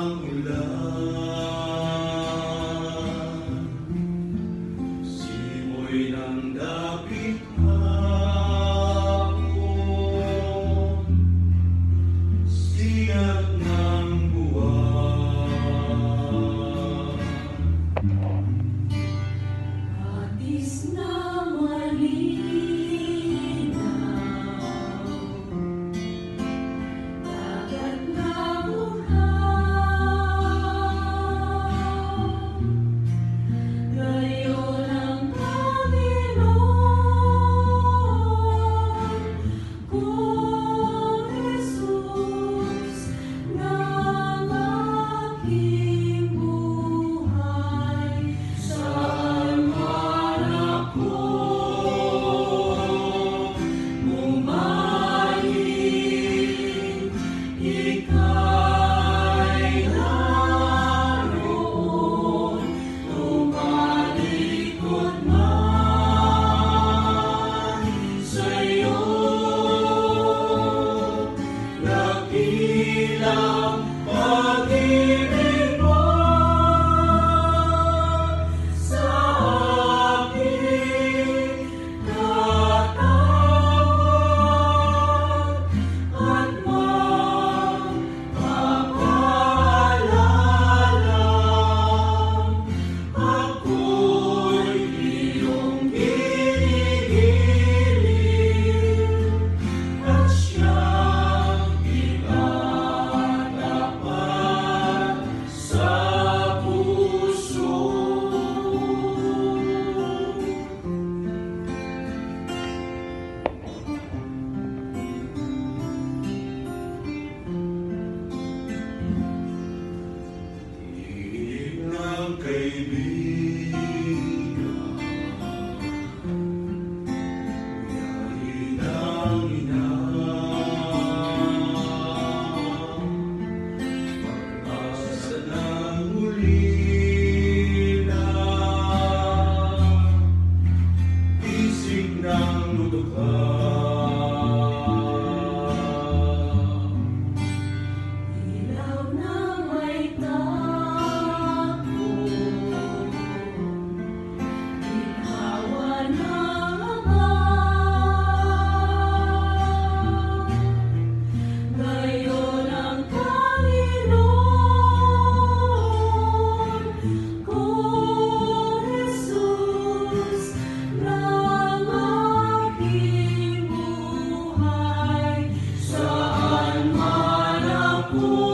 ng ulan, simoy ng dapit hapon, sigat ng buwan. Atis na malinaw, dagat na buhaw, gayon ang Panginoon kung Jesus ng aking buhay. Saan man ako bumalik, ika'y naroon. Tumalikod man sa'yo, dakilang pag-ibig mo sa aking katawan, at magpapaalala ako'y iyong ginigiling, at siyang itatapat sa puso. Tinig ng kaibigan, yahin ng ina, pag-asa ng ulila, isig ng lutukha. Ilaw na may takbo, ginhawa ng Ama, gayon ang Panginoon kung Jesus ng aking buhay. Saan man ako